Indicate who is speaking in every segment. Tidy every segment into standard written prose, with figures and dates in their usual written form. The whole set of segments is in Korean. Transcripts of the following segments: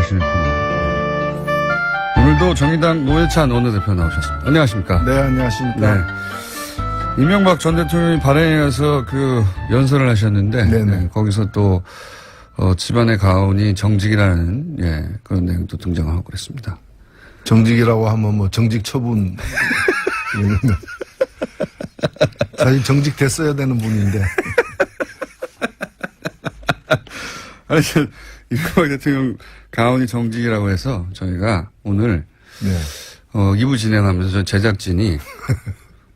Speaker 1: 하시는 코너. 오늘도 정의당 노회찬 원내대표 나오셨습니다. 안녕하십니까?
Speaker 2: 네, 안녕하십니까?
Speaker 1: 네. 이명박 전 대통령이 발행에 가서 그 연설을 하셨는데, 네, 거기서 또, 집안의 가훈이 정직이라는, 예, 그런 내용도 등장하고 그랬습니다.
Speaker 2: 정직이라고 하면 뭐 정직 처분. 사실 정직 됐어야 되는 분인데.
Speaker 1: 아니, 이명박 대통령 가훈이 정직이라고 해서 저희가 오늘,
Speaker 2: 네.
Speaker 1: 2부 진행하면서 제작진이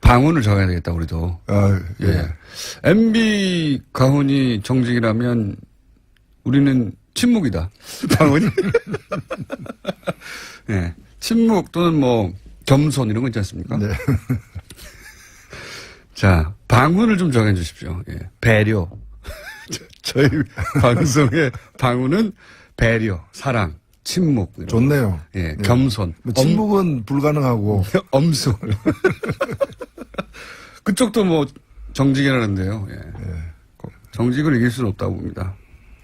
Speaker 1: 방언을 적어야 되겠다, 우리도.
Speaker 2: 아, 예.
Speaker 1: 예. MB 가훈이 정직이라면 우리는 침묵이다. 방언이. 예. 침묵 또는 뭐 겸손 이런 거 있지 않습니까?
Speaker 2: 네.
Speaker 1: 자, 방언을 좀 정해 주십시오. 예. 배려. 저희 방송의 방언은 배려, 사랑, 침묵. 이런
Speaker 2: 좋네요.
Speaker 1: 거. 예. 겸손.
Speaker 2: 뭐 침묵은 불가능하고.
Speaker 1: 엄숙. 그쪽도 뭐 정직이라는데요. 예. 정직을 이길 수는 없다고 봅니다.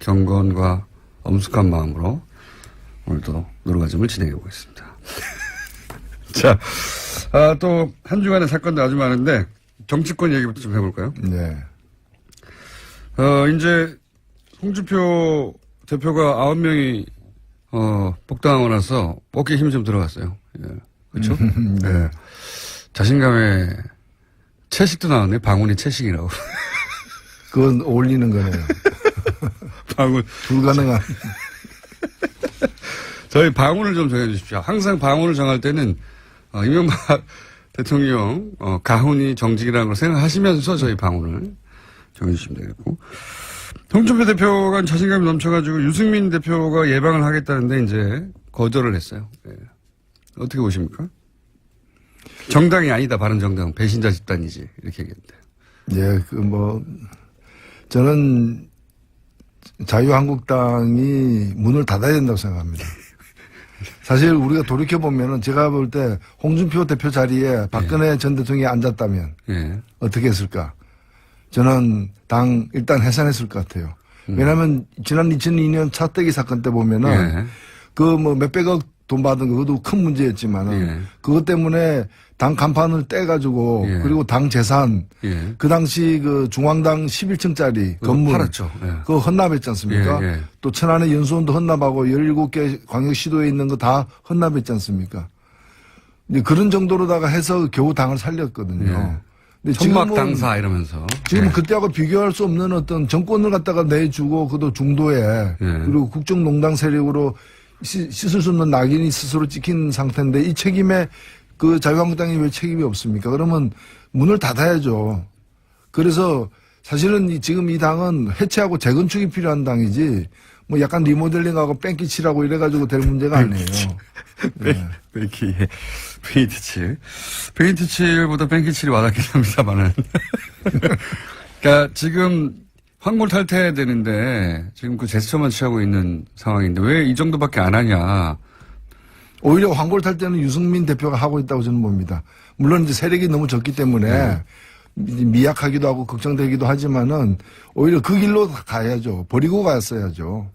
Speaker 1: 경건과 엄숙한 마음으로 오늘도 노르가즘을 진행해 보겠습니다. 자, 또 한 주간의 사건도 아주 많은데 정치권 얘기부터 좀 해볼까요?
Speaker 2: 네.
Speaker 1: 이제 홍준표 대표가 9명이 복당하고 나서 어깨에 힘이 좀 들어갔어요. 예. 그렇죠?
Speaker 2: 네.
Speaker 1: 자신감에 채식도 나왔네. 방언이 채식이라고.
Speaker 2: 그건 어울리는 거네요.
Speaker 1: 방언.
Speaker 2: 불가능한.
Speaker 1: 저희 방언을 좀 정해 주십시오. 항상 방언을 정할 때는 이명박 대통령 가훈이 정직이라는 걸 생각하시면서 저희 방언을 정해 주시면 되겠고. 홍준표 대표가 자신감이 넘쳐가지고 유승민 대표가 예방을 하겠다는데 이제 거절을 했어요. 네. 어떻게 보십니까? 정당이 아니다. 바른정당 배신자 집단이지 이렇게 얘기했는데.
Speaker 2: 예, 저는 자유한국당이 문을 닫아야 된다고 생각합니다. 사실 우리가 돌이켜보면은 제가 볼 때 홍준표 대표 자리에 박근혜 전 대통령이 앉았다면 어떻게 했을까? 저는 당 일단 해산했을 것 같아요. 왜냐하면 지난 2002년 차떼기 사건 때 보면은 몇백억 돈 받은 거 그것도 큰 문제였지만은 그것 때문에 당 간판을 떼가지고 그리고 당 재산 그 당시 그 중앙당 11층짜리 건물
Speaker 1: 팔았죠.
Speaker 2: 그거 헌납했지 않습니까? 또 천안의 연수원도 헌납하고 17개 광역시도에 있는 거 다 헌납했지 않습니까? 이제 그런 정도로다가 해서 겨우 당을 살렸거든요. 근데
Speaker 1: 천막당사 이러면서
Speaker 2: 지금 그때하고 비교할 수 없는 어떤 정권을 갖다가 내주고 그것도 중도에 그리고 국정농단 세력으로 씻을 수 없는 낙인이 스스로 찍힌 상태인데 이 책임에 그 자유한국당이 왜 책임이 없습니까? 그러면 문을 닫아야죠. 그래서 사실은 지금 이 당은 해체하고 재건축이 필요한 당이지 뭐 약간 리모델링하고 뺑기칠하고 이래가지고 될 문제가 아니에요.
Speaker 1: 페인트칠보다 뺑기칠이 와닿긴 합니다만은. 그러니까 지금 황골 탈퇴해야 되는데 지금 그 제스처만 취하고 있는 상황인데 왜 이 정도밖에 안 하냐.
Speaker 2: 오히려 황골 탈퇴는 유승민 대표가 하고 있다고 저는 봅니다. 물론 이제 세력이 너무 적기 때문에 미약하기도 하고 걱정되기도 하지만은 오히려 그 길로 가야죠. 버리고 갔어야죠.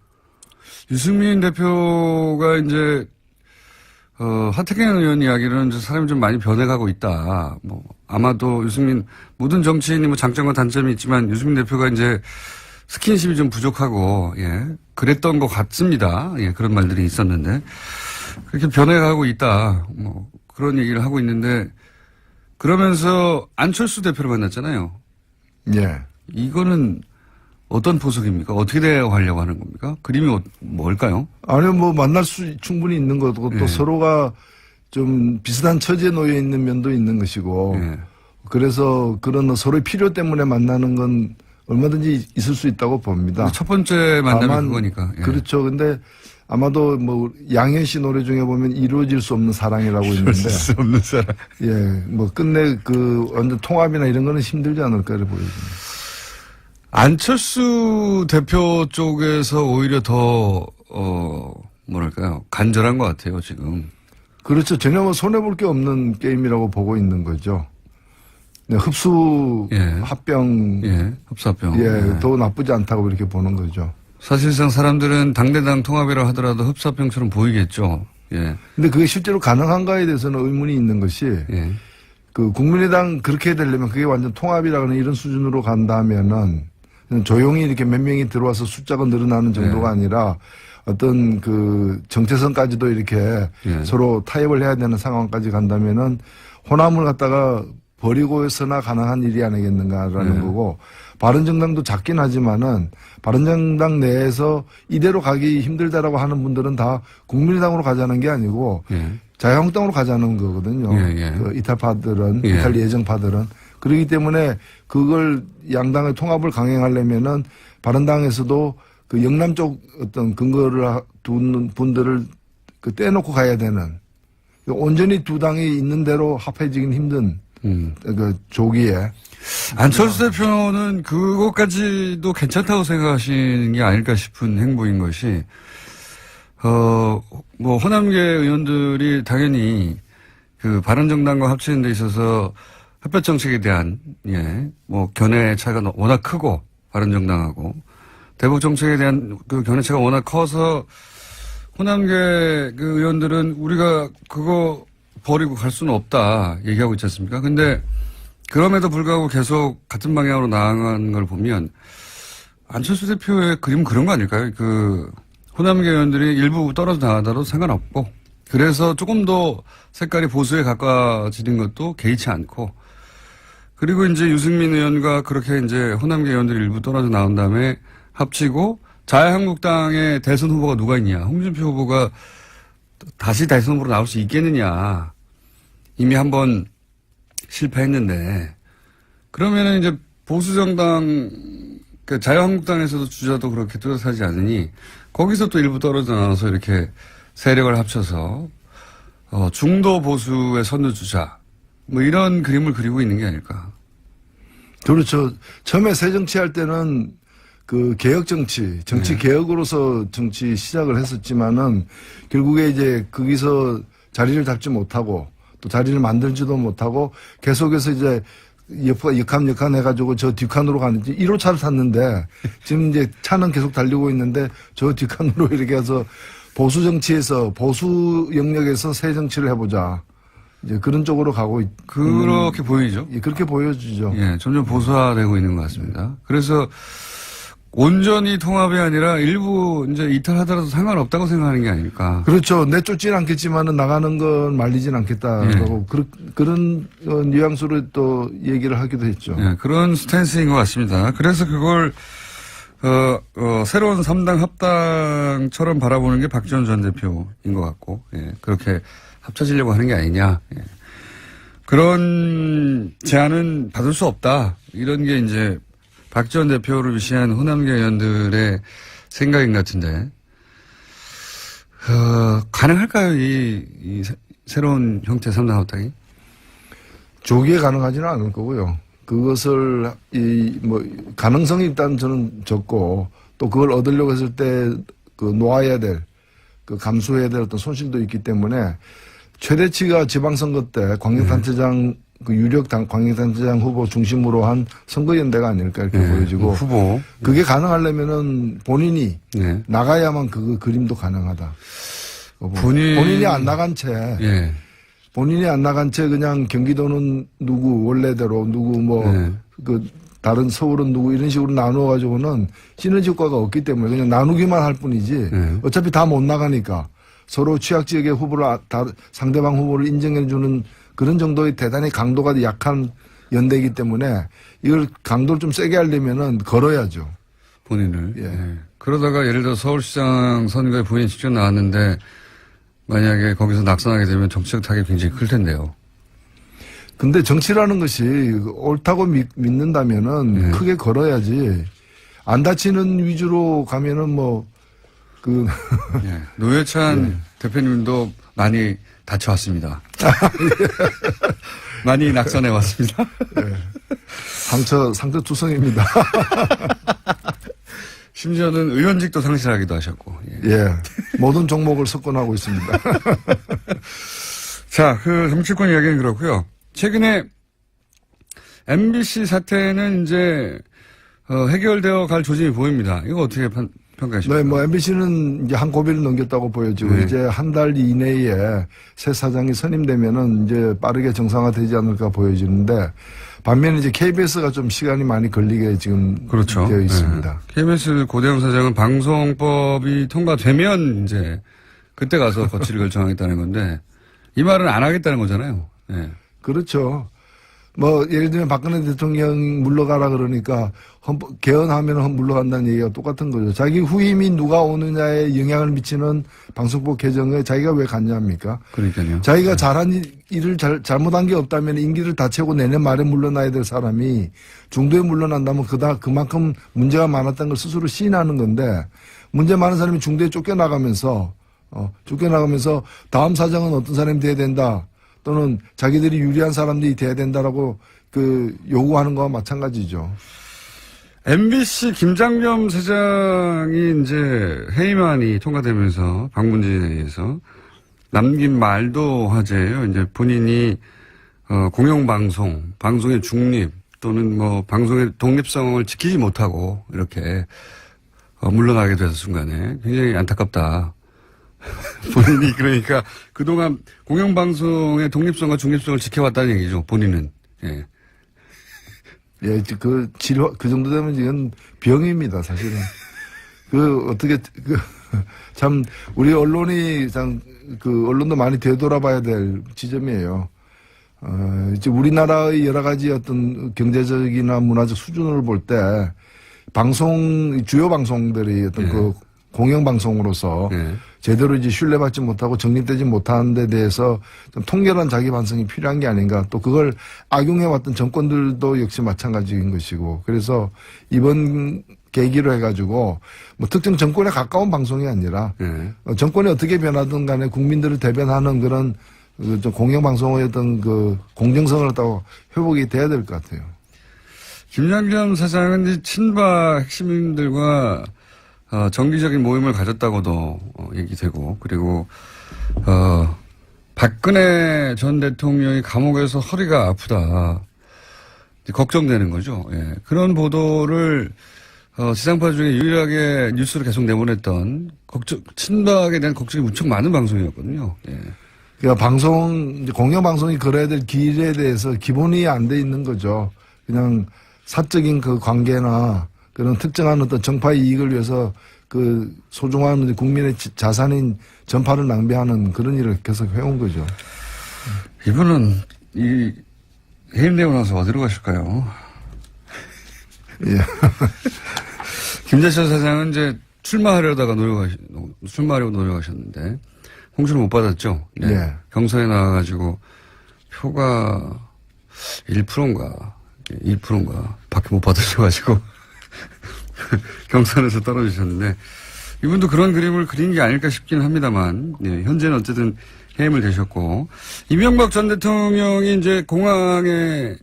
Speaker 1: 유승민 대표가 이제 하태경 의원 이야기는 사람이 좀 많이 변해가고 있다. 뭐 아마도 유승민 모든 정치인이 뭐 장점과 단점이 있지만 유승민 대표가 이제 스킨십이 좀 부족하고 그랬던 것 같습니다. 그런 말들이 있었는데 그렇게 변해가고 있다. 뭐 그런 얘기를 하고 있는데 그러면서 안철수 대표를 만났잖아요. 이거는 어떤 포석입니까? 어떻게 대화하려고 하는 겁니까? 그림이 뭘까요?
Speaker 2: 아니요, 뭐 만날 수 충분히 있는 거고 또 서로가 좀 비슷한 처지에 놓여 있는 면도 있는 것이고 그래서 그런 서로의 필요 때문에 만나는 건 얼마든지 있을 수 있다고 봅니다.
Speaker 1: 첫 번째 만남이 그거니까.
Speaker 2: 그렇죠. 근데 아마도 뭐 양현 씨 노래 중에 보면 이루어질 수 없는 사랑이라고 있는데.
Speaker 1: 이루어질 수 없는 사랑.
Speaker 2: 뭐 끝내 완전 통합이나 이런 거는 힘들지 않을까 보여집니다.
Speaker 1: 안철수 대표 쪽에서 오히려 더, 뭐랄까요. 간절한 것 같아요, 지금.
Speaker 2: 그렇죠. 전혀 뭐 손해볼 게 없는 게임이라고 보고 있는 거죠. 흡수 합병.
Speaker 1: 흡수 합병.
Speaker 2: 더 나쁘지 않다고 이렇게 보는 거죠.
Speaker 1: 사실상 사람들은 당대당 통합이라 하더라도 흡사병처럼 보이겠죠. 예.
Speaker 2: 근데 그게 실제로 가능한가에 대해서는 의문이 있는 것이
Speaker 1: 예.
Speaker 2: 그 국민의당 그렇게 되려면 그게 완전 통합이라는 이런 수준으로 간다면은 조용히 이렇게 몇 명이 들어와서 숫자가 늘어나는 정도가 아니라 어떤 그 정체성까지도 이렇게 서로 타협을 해야 되는 상황까지 간다면은 호남을 갖다가 버리고서나 가능한 일이 아니겠는가라는 거고 바른정당도 작긴 하지만은 바른정당 내에서 이대로 가기 힘들다라고 하는 분들은 다 국민의당으로 가자는 게 아니고 자유한국당으로 가자는 거거든요. 그 이탈파들은 이탈 예정파들은 그렇기 때문에 그걸 양당의 통합을 강행하려면은 바른당에서도 그 영남 쪽 어떤 근거를 두는 분들을 그 떼놓고 가야 되는 온전히 두 당이 있는 대로 합해지긴 힘든 그 조기에
Speaker 1: 안철수 대표는 그것까지도 괜찮다고 생각하시는 게 아닐까 싶은 행보인 것이 뭐 호남계 의원들이 당연히 그 바른정당과 합치는 데 있어서 햇볕 정책에 대한 뭐 견해 차이가 워낙 크고 바른정당하고 대북 정책에 대한 그 견해 차이가 워낙 커서 호남계 그 의원들은 우리가 그거 버리고 갈 수는 없다 얘기하고 있지 않습니까? 근데 그럼에도 불구하고 계속 같은 방향으로 나아간 걸 보면 안철수 대표의 그림은 그런 거 아닐까요? 그 호남계 의원들이 일부 떨어져 나가더라도 상관없고 그래서 조금 더 색깔이 보수에 가까워지는 것도 개의치 않고 그리고 이제 유승민 의원과 그렇게 이제 호남계 의원들이 일부 떨어져 나온 다음에 합치고 자유한국당의 대선 후보가 누가 있냐. 홍준표 후보가 다시 대선 후보로 나올 수 있겠느냐. 이미 한번 실패했는데. 그러면은 이제 보수정당, 그 자유한국당에서도 주자도 그렇게 뚜렷하지 않으니 거기서 또 일부 떨어져 나와서 이렇게 세력을 합쳐서 중도 보수의 선두주자. 뭐 이런 그림을 그리고 있는 게 아닐까.
Speaker 2: 그렇죠. 처음에 새정치할 때는 그 개혁 정치 개혁으로서 정치 시작을 했었지만은 결국에 이제 거기서 자리를 잡지 못하고 또 자리를 만들지도 못하고 계속해서 이제 역함 해가지고 저 뒷칸으로 가는지 1호차를 탔는데 지금 이제 차는 계속 달리고 있는데 저 뒷칸으로 이렇게 해서 보수 정치에서 보수 영역에서 새 정치를 해보자. 이제 그런 쪽으로 가고
Speaker 1: 그렇게 보이죠.
Speaker 2: 예, 그렇게 보여지죠.
Speaker 1: 예, 점점 보수화되고 있는 것 같습니다. 그래서 온전히 통합이 아니라 일부 이제 이탈하더라도 상관없다고 생각하는 게 아닐까.
Speaker 2: 그렇죠. 내쫓지는 않겠지만은 나가는 건 말리진 않겠다라고 그런 뉘앙스로 또 얘기를 하기도 했죠.
Speaker 1: 예, 그런 스탠스인 것 같습니다. 그래서 그걸 새로운 3당 합당처럼 바라보는 게 박지원 전 대표인 것 같고, 예, 그렇게 합쳐지려고 하는 게 아니냐. 예. 그런 제안은 받을 수 없다. 이런 게 이제 박지원 대표를 위시한 호남계 의원들의 생각인 것 같은데, 가능할까요? 이 새로운 형태 3당 합당이?
Speaker 2: 조기에 가능하지는 않을 거고요. 그것을 가능성이 일단 저는 적고 또 그걸 얻으려고 했을 때 그 놓아야 될 그 감수해야 될 어떤 손실도 있기 때문에 최대치가 지방선거 때 광역단체장 그 유력 광역단체장 후보 중심으로 한 선거연대가 아닐까 이렇게 보여지고
Speaker 1: 후보
Speaker 2: 그게 가능하려면은 본인이 나가야만 그 그림도 가능하다. 본인이 안 나간 채 본인이 안 나간 채 그냥 경기도는 누구 원래대로 누구 그 다른 서울은 누구 이런 식으로 나누어 가지고는 시너지 효과가 없기 때문에 그냥 나누기만 할 뿐이지 어차피 다 못 나가니까 서로 취약 지역의 후보를 상대방 후보를 인정해 주는 그런 정도의 대단히 강도가 약한 연대이기 때문에 이걸 강도를 좀 세게 하려면은 걸어야죠.
Speaker 1: 본인을. 예. 그러다가 예를 들어 서울시장 선거에 본인이 직접 나왔는데 만약에 거기서 낙선하게 되면 정치적 타격이 굉장히 클 텐데요.
Speaker 2: 근데 정치라는 것이 옳다고 믿는다면은 크게 걸어야지. 안 다치는 위주로 가면은
Speaker 1: 노회찬 대표님도 많이 다쳐왔습니다. 많이 낙선해 왔습니다.
Speaker 2: 상처 투성입니다.
Speaker 1: 심지어는 의원직도 상실하기도 하셨고.
Speaker 2: 모든 종목을 석권하고 있습니다.
Speaker 1: 자, 그 정치권 이야기는 그렇고요. 최근에 MBC 사태는 이제 해결되어 갈 조짐이 보입니다. 이거 어떻게 평가하십니까?
Speaker 2: 네, 뭐 MBC는 이제 한 고비를 넘겼다고 보여지고
Speaker 1: 네.
Speaker 2: 이제 한 달 이내에 새 사장이 선임되면은 이제 빠르게 정상화되지 않을까 보여지는데 반면에 이제 KBS가 좀 시간이 많이 걸리게 지금
Speaker 1: 그렇죠.
Speaker 2: 되어 있습니다.
Speaker 1: 네. KBS 고대영 사장은 방송법이 통과되면 이제 그때 가서 거취를 결정하겠다는 건데 이 말은 안 하겠다는 거잖아요. 네.
Speaker 2: 그렇죠. 뭐 예를 들면 박근혜 대통령 물러가라 그러니까 개헌하면 물러간다는 얘기가 똑같은 거죠. 자기 후임이 누가 오느냐에 영향을 미치는 방송법 개정에 자기가 왜 갔냐합니까?
Speaker 1: 그러니까요.
Speaker 2: 자기가 잘한 일을 잘못한 게 없다면 임기를 다 채우고 내년 말에 물러나야 될 사람이 중도에 물러난다면 그만큼 문제가 많았다는 걸 스스로 시인하는 건데 문제 많은 사람이 중도에 쫓겨나가면서 다음 사장은 어떤 사람이 돼야 된다. 또는 자기들이 유리한 사람들이 돼야 된다라고 요구하는 거와 마찬가지죠.
Speaker 1: MBC 김장겸 사장이 이제 해임안이 통과되면서 방문진에서 남긴 말도 화제예요. 이제 본인이 방송의 중립 또는 뭐 방송의 독립성을 지키지 못하고 이렇게 물러나게 돼서 순간에 굉장히 안타깝다. 본인이 그러니까 그동안 공영방송의 독립성과 중립성을 지켜왔다는 얘기죠. 본인은. 예.
Speaker 2: 예, 그 정도 되면 이건 병입니다, 사실은. 참, 우리 언론이 언론도 많이 되돌아봐야 될 지점이에요. 이제 우리나라의 여러 가지 어떤 경제적이나 문화적 수준을 볼 때 주요 방송들이 어떤
Speaker 1: 예.
Speaker 2: 공영방송으로서
Speaker 1: 예.
Speaker 2: 제대로 이제 신뢰받지 못하고 정립되지 못하는 데 대해서 좀 통렬한 자기 반성이 필요한 게 아닌가. 또 그걸 악용해왔던 정권들도 역시 마찬가지인 것이고. 그래서 이번 계기로 해가지고 뭐 특정 정권에 가까운 방송이 아니라 정권이 어떻게 변하든 간에 국민들을 대변하는 그런 공영방송의 어떤 공정성을 갖다가 회복이 돼야 될 것 같아요.
Speaker 1: 김장겸 사장은 이제 친박 핵심인들과 정기적인 모임을 가졌다고도 얘기되고 그리고 박근혜 전 대통령이 감옥에서 허리가 아프다 걱정되는 거죠. 예. 그런 보도를 지상파 중에 유일하게 뉴스를 계속 내보냈던 친박에 대한 걱정이 무척 많은 방송이었거든요. 예.
Speaker 2: 그러니까 공영방송이 걸어야 될 길에 대해서 기본이 안 돼 있는 거죠. 그냥 사적인 그 관계나 그런 특정한 어떤 정파의 이익을 위해서 소중한 국민의 자산인 전파를 낭비하는 그런 일을 계속 해온 거죠.
Speaker 1: 이분은 해임되고 나서 어디로 가실까요?
Speaker 2: 예.
Speaker 1: 김재철 사장은 이제 출마하려고 노력하셨는데 홍수를 못 받았죠. 네.
Speaker 2: 예.
Speaker 1: 경선에 나와가지고 표가 1%인가 밖에 못 받으셔가지고 경선에서 떨어지셨는데 이분도 그런 그림을 그린 게 아닐까 싶긴 합니다만 현재는 어쨌든 해임을 되셨고 이명박 전 대통령이 이제 공항에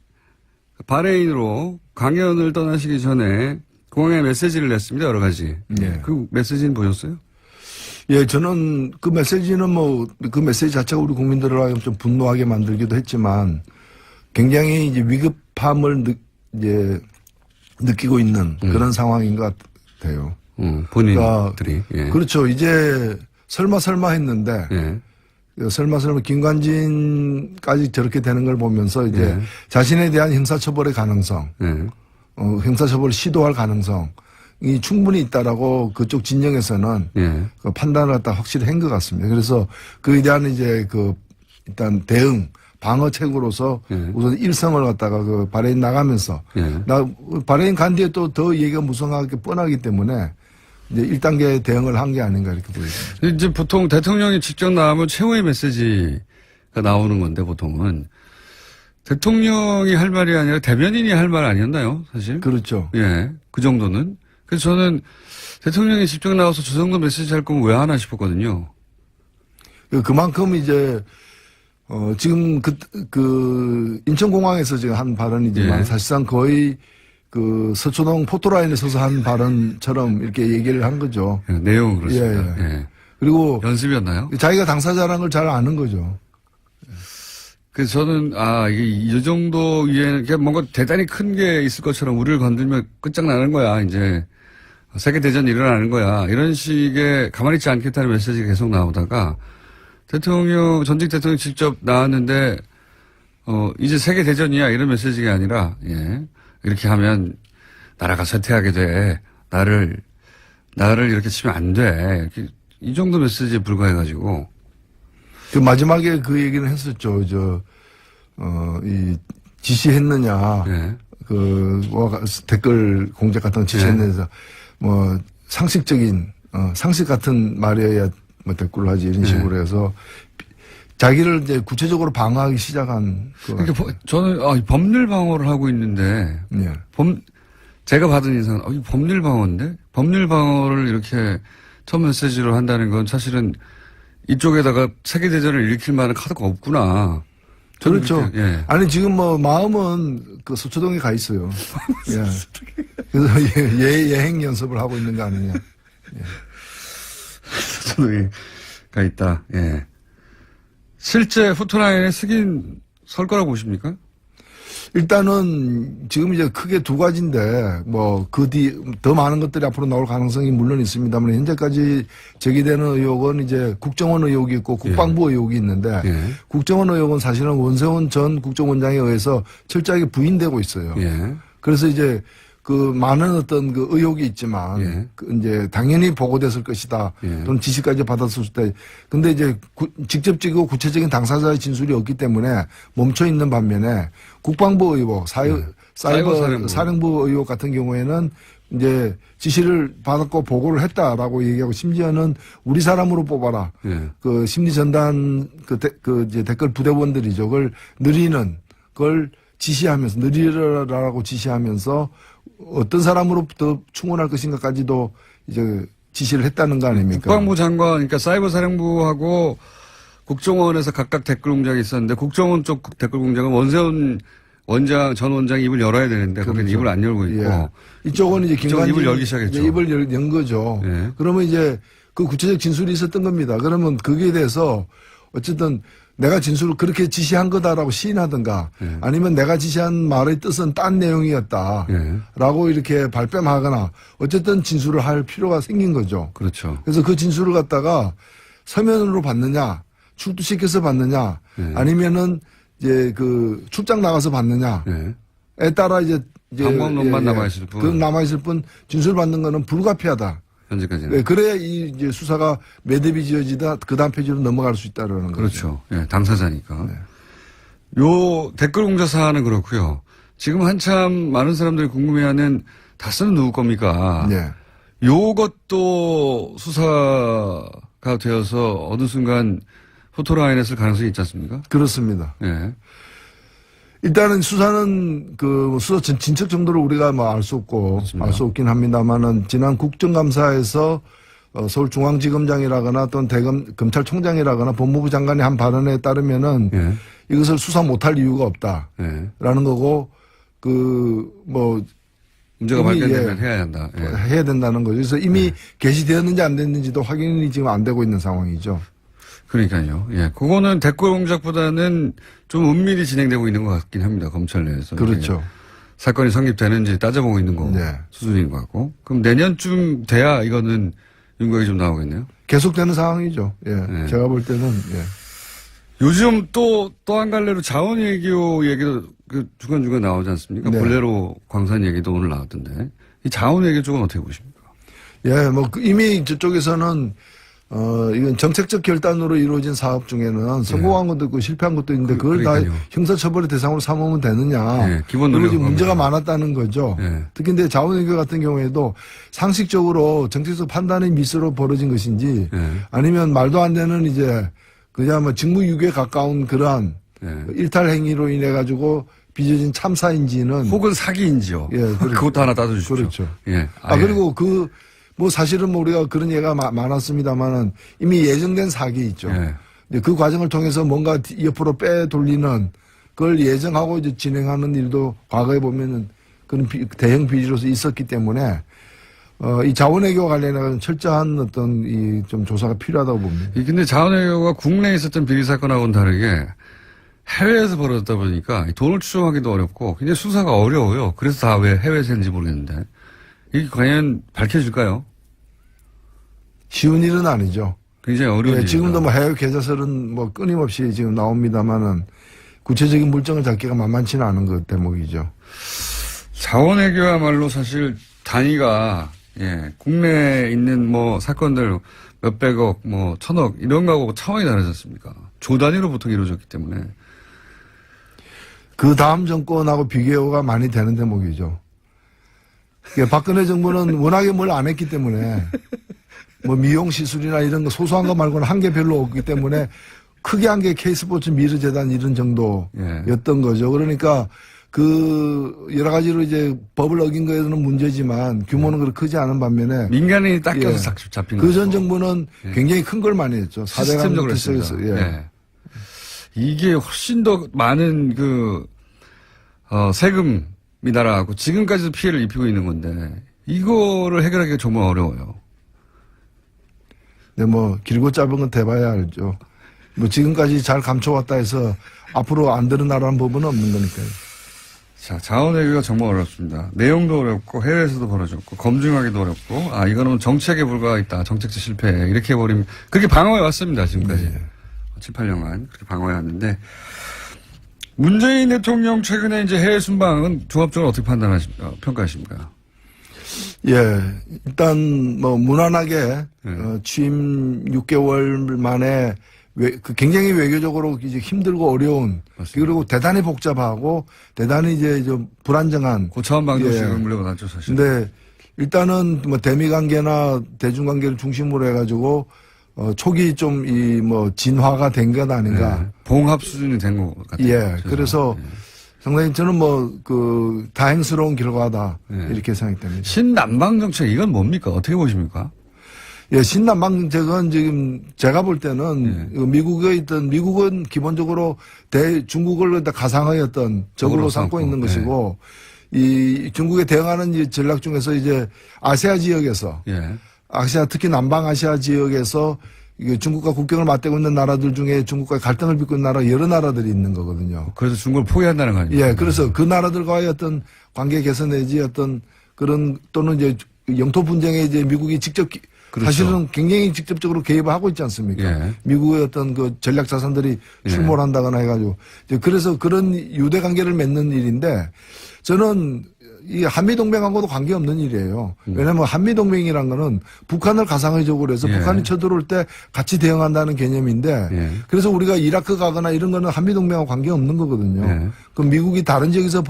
Speaker 1: 바레인으로 강연을 떠나시기 전에 공항에 메시지를 냈습니다. 여러 가지.
Speaker 2: 예.
Speaker 1: 그 메시지는 보셨어요?
Speaker 2: 예, 저는 그 메시지는 그 메시지 자체가 우리 국민들을 하여금 좀 분노하게 만들기도 했지만 굉장히 이제 위급함을 느끼고 있는 그런 상황인 것 같아요.
Speaker 1: 본인들이.
Speaker 2: 예. 그렇죠. 이제 설마 했는데.
Speaker 1: 예.
Speaker 2: 설마 김관진까지 저렇게 되는 걸 보면서 이제 자신에 대한 형사처벌의 가능성, 형사처벌을 시도할 가능성이 충분히 있다라고 그쪽 진영에서는 그 판단을 갖다 확실히 한 것 같습니다. 그래서 그에 대한 이제 일단 대응, 방어책으로서 우선 일성을 갖다가 바레인 나가면서 바레인 간 뒤에 또 더 얘기가 무성하게 뻔하기 때문에 이제 1단계 대응을 한 게 아닌가 이렇게 보여집니다.
Speaker 1: 이제 보통 대통령이 직접 나오면 최후의 메시지가 나오는 건데 보통은 대통령이 할 말이 아니라 대변인이 할 말 아니었나요, 사실?
Speaker 2: 그렇죠.
Speaker 1: 예, 그 정도는. 그래서 저는 대통령이 직접 나와서 저 정도 메시지 할 거면 왜 하나 싶었거든요.
Speaker 2: 그만큼 이제 지금 인천공항에서 지금 한 발언이지만 사실상 거의 서초동 포토라인에 서서 한 발언처럼 이렇게 얘기를 한 거죠.
Speaker 1: 내용은 그렇습니다. 예.
Speaker 2: 그리고
Speaker 1: 연습이었나요?
Speaker 2: 자기가 당사자라는 걸 잘 아는 거죠.
Speaker 1: 그래서 저는 이게 이 정도 위에는 뭔가 대단히 큰 게 있을 것처럼 우리를 건들면 끝장나는 거야 이제 세계대전이 일어나는 거야. 이런 식의 가만히 있지 않겠다는 메시지가 계속 나오다가 전직 대통령이 직접 나왔는데, 이제 세계대전이야. 이런 메시지가 아니라, 예. 이렇게 하면 나라가 쇠퇴하게 돼. 나를 이렇게 치면 안 돼. 이렇게 이 정도 메시지에 불과해가지고.
Speaker 2: 그 마지막에 그 얘기는 했었죠. 지시했느냐.
Speaker 1: 예.
Speaker 2: 댓글 공작 같은 거 지시했느냐. 뭐, 상식적인, 상식 같은 말이어야 뭐 댓글을 하지 이런 식으로 해서 자기를 이제 구체적으로 방어하기 시작한.
Speaker 1: 그러니까 저는, 법률 방어를 하고 있는데.
Speaker 2: 예.
Speaker 1: 제가 받은 인상은, 이 법률 방어인데? 법률 방어를 이렇게 첫 메시지로 한다는 건 사실은 이쪽에다가 세계대전을 일으킬 만한 카드가 없구나.
Speaker 2: 그렇죠.
Speaker 1: 예.
Speaker 2: 아니, 지금 뭐, 마음은 그 서초동에 가 있어요. 예. 그래서 예행 연습을 하고 있는 거 아니냐. 예.
Speaker 1: 서초동에 가 있다. 예. 실제 후토라인에 설 거라고 보십니까?
Speaker 2: 일단은 지금 이제 크게 두 가지인데 뭐 그 뒤 더 많은 것들이 앞으로 나올 가능성이 물론 있습니다만 현재까지 제기되는 의혹은 이제 국정원 의혹이 있고 국방부 의혹이 있는데 국정원 의혹은 사실은 원세훈 전 국정원장에 의해서 철저하게 부인되고 있어요. 그래서 이제 그 많은 어떤 그 의혹이 있지만 이제 당연히 보고됐을 것이다. 또는 지시까지 받았을 때. 근데 이제 직접적이고 구체적인 당사자의 진술이 없기 때문에 멈춰 있는 반면에 국방부 의혹, 사이버 사령부 의혹 같은 경우에는 이제 지시를 받았고 보고를 했다라고 얘기하고 심지어는 우리 사람으로 뽑아라. 그 심리 전단 이제 댓글 부대원들이죠. 그걸 그걸 지시하면서 느리라라고 지시하면서 어떤 사람으로부터 충원할 것인가까지도 이제 지시를 했다는 거 아닙니까?
Speaker 1: 국방부 장관, 그러니까 사이버 사령부하고 국정원에서 각각 댓글 공장이 있었는데 국정원 쪽 댓글 공장은 원세훈 전 원장이 입을 열어야 되는데 거기는
Speaker 2: 그렇죠.
Speaker 1: 입을 안 열고 있고
Speaker 2: 이쪽은 이제 김관진
Speaker 1: 입을 열기 시작했죠.
Speaker 2: 입을 연 거죠. 그러면 이제 그 구체적 진술이 있었던 겁니다. 그러면 거기에 대해서 어쨌든 내가 진술을 그렇게 지시한 거다라고 시인하든가 아니면 내가 지시한 말의 뜻은 딴 내용이었다라고 이렇게 발뺌하거나 어쨌든 진술을 할 필요가 생긴 거죠.
Speaker 1: 그렇죠.
Speaker 2: 그래서 그 진술을 갖다가 서면으로 받느냐 출두시켜서 받느냐 아니면은 이제 그 출장 나가서 받느냐에 따라 이제
Speaker 1: 방법론만 남아있을 뿐.
Speaker 2: 그 남아있을 뿐 진술 받는 거는 불가피하다.
Speaker 1: 현재까지는.
Speaker 2: 그래야 이제 수사가 매듭이 지어지다 그 다음 페이지로 넘어갈 수 있다라는 거죠.
Speaker 1: 그렇죠. 예, 당사자니까. 요 댓글 공자 사안은 그렇고요. 지금 한참 많은 사람들이 궁금해하는 다스는 누구 겁니까? 요것도 수사가 되어서 어느 순간 포토라인에 쓸 가능성이 있지 않습니까?
Speaker 2: 그렇습니다.
Speaker 1: 예.
Speaker 2: 일단은 수사는 그 수사 진척 정도를 우리가 뭐 알 수 없고 알 수 없긴 합니다만은 지난 국정감사에서 서울중앙지검장이라거나 또는 검찰총장이라거나 법무부 장관이 한 발언에 따르면은 이것을 수사 못할 이유가 없다라는 거고 그 뭐
Speaker 1: 문제가 발견되면 해야 한다.
Speaker 2: 해야 된다는 거죠. 그래서 이미 게시되었는지 안 됐는지도 확인이 지금 안 되고 있는 상황이죠.
Speaker 1: 그러니까요. 예. 그거는 댓글 공작보다는 좀 은밀히 진행되고 있는 것 같긴 합니다. 검찰 내에서.
Speaker 2: 그렇죠.
Speaker 1: 사건이 성립되는지 따져보고 있는 거 수준인 것 같고. 그럼 내년쯤 돼야 이거는 윤곽이 좀 나오겠네요.
Speaker 2: 계속되는 상황이죠. 제가 볼 때는
Speaker 1: 요즘 또 한 갈래로 자원 외교 얘기도 그 중간중간 나오지 않습니까? 볼레로 광산 얘기도 오늘 나왔던데. 이 자원 외교 쪽은 어떻게 보십니까?
Speaker 2: 뭐 이미 저쪽에서는 이건 정책적 결단으로 이루어진 사업 중에는 성공한 것도 있고 실패한 것도 있는데 그걸 다 형사처벌의 대상으로 삼으면 되느냐.
Speaker 1: 기본
Speaker 2: 그리고 지금 문제가 많았다는 거죠. 특히 근데 자원외교 같은 경우에도 상식적으로 정책적 판단의 미스로 벌어진 것인지 아니면 말도 안 되는 이제 그냥 뭐 직무유기에 가까운 그러한 일탈 행위로 인해 가지고 빚어진 참사인지는
Speaker 1: 혹은 사기인지요. 그것도 하나 따져주십시오.
Speaker 2: 그렇죠.
Speaker 1: 그리고
Speaker 2: 뭐 사실은 뭐 우리가 그런 얘기가 많았습니다만은 이미 예정된 사기 있죠. 그 과정을 통해서 뭔가 옆으로 빼돌리는 그걸 예정하고 이제 진행하는 일도 과거에 보면은 그런 대형 비리로서 있었기 때문에 이 자원외교 관련해서 철저한 어떤 이 좀 조사가 필요하다고 봅니다.
Speaker 1: 근데 자원외교가 국내에 있었던 비리 사건하고는 다르게 해외에서 벌어졌다 보니까 돈을 추정하기도 어렵고 굉장히 수사가 어려워요. 그래서 다 왜 해외에서 했는지 모르겠는데. 이게 과연 밝혀질까요?
Speaker 2: 쉬운 일은 아니죠.
Speaker 1: 굉장히 어려운 일이다.
Speaker 2: 지금도 뭐 해외 계좌설은 뭐 끊임없이 지금 나옵니다만은 구체적인 물증을 잡기가 만만치는 않은 그 대목이죠.
Speaker 1: 자원외교야말로 사실 단위가 국내에 있는 뭐 사건들 몇백억, 뭐 천억 이런 거하고 차원이 다르지 않습니까? 조 단위로 보통 이루어졌기 때문에.
Speaker 2: 그 다음 정권하고 비교가 많이 되는 대목이죠. 박근혜 정부는 워낙에 뭘 안 했기 때문에 뭐 미용 시술이나 이런 거 소소한 거 말고는 한 게 별로 없기 때문에 크게 한 게 K스포츠 미르재단 이런 정도였던 거죠. 그러니까 그 여러 가지로 이제 법을 어긴 거에는 문제지만 규모는 그렇게 크지 않은 반면에
Speaker 1: 민간인이 닦여서 잡힌
Speaker 2: 그
Speaker 1: 거죠.
Speaker 2: 전 정부는 굉장히 큰 걸 많이 했죠.
Speaker 1: 시스템적으로 했습니다. 이게 훨씬 더 많은 세금이 날아가고 지금까지도 피해를 입히고 있는 건데 이거를 해결하기가 정말 어려워요.
Speaker 2: 네, 뭐 길고 짧은 건 대봐야 알죠. 뭐 지금까지 잘 감춰왔다 해서 앞으로 안 드러나라는 부분은 없는 거니까요.
Speaker 1: 자, 자원외교가 정말 어렵습니다. 내용도 어렵고 해외에서도 벌어졌고 검증하기도 어렵고 이거는 정책에 불과했다. 정책적 실패 이렇게 해버리면 그렇게 방어해 왔습니다. 지금까지.
Speaker 2: 네.
Speaker 1: 7, 8년간 그렇게 방어해 왔는데 문재인 대통령 최근에 이제 해외 순방은 종합적으로 어떻게 평가하십니까?
Speaker 2: 예, 일단 뭐 무난하게 취임 6개월 만에 굉장히 외교적으로 이제 힘들고 어려운
Speaker 1: 맞습니다.
Speaker 2: 그리고 대단히 복잡하고 대단히 이제 좀 불안정한
Speaker 1: 고차원 방정식을 물려받았죠 사실.
Speaker 2: 근데 일단은 뭐 대미 관계나 대중 관계를 중심으로 해가지고 초기 좀 이 뭐 진화가 된 것 아닌가.
Speaker 1: 봉합 수준이 된 것 같아요.
Speaker 2: 예, 그래서 상당히 저는 뭐 그 다행스러운 결과다 이렇게 생각됩니다.
Speaker 1: 신남방 정책 이건 뭡니까? 어떻게 보십니까?
Speaker 2: 예, 신남방 정책은 지금 제가 볼 때는 미국은 기본적으로 중국을 가상의 어떤 적으로 삼고 있는 것이고 이 중국에 대응하는 이 전략 중에서 이제 아시아 지역에서 아시아 특히 남방아시아 지역에서 중국과 국경을 맞대고 있는 나라들 중에 중국과 갈등을 빚고 있는 나라 여러 나라들이 있는 거거든요.
Speaker 1: 그래서 중국을 포기한다는 거 아닙니까?
Speaker 2: 예, 그래서 그 나라들과의 어떤 관계 개선 내지 어떤 그런 또는 이제 영토 분쟁에 이제 미국이 직접
Speaker 1: 그렇죠.
Speaker 2: 사실은 굉장히 직접적으로 개입을 하고 있지 않습니까? 미국의 어떤 그 전략 자산들이 출몰한다거나 해가지고 그래서 그런 유대 관계를 맺는 일인데 저는 이 한미동맹하고도 관계없는 일이에요. 왜냐하면 한미동맹이란 거는 북한을 가상의적으로 해서 북한이 쳐들어올 때 같이 대응한다는 개념인데 그래서 우리가 이라크 가거나 이런 거는 한미동맹하고 관계없는 거거든요. 그럼 미국이 다른 지역에서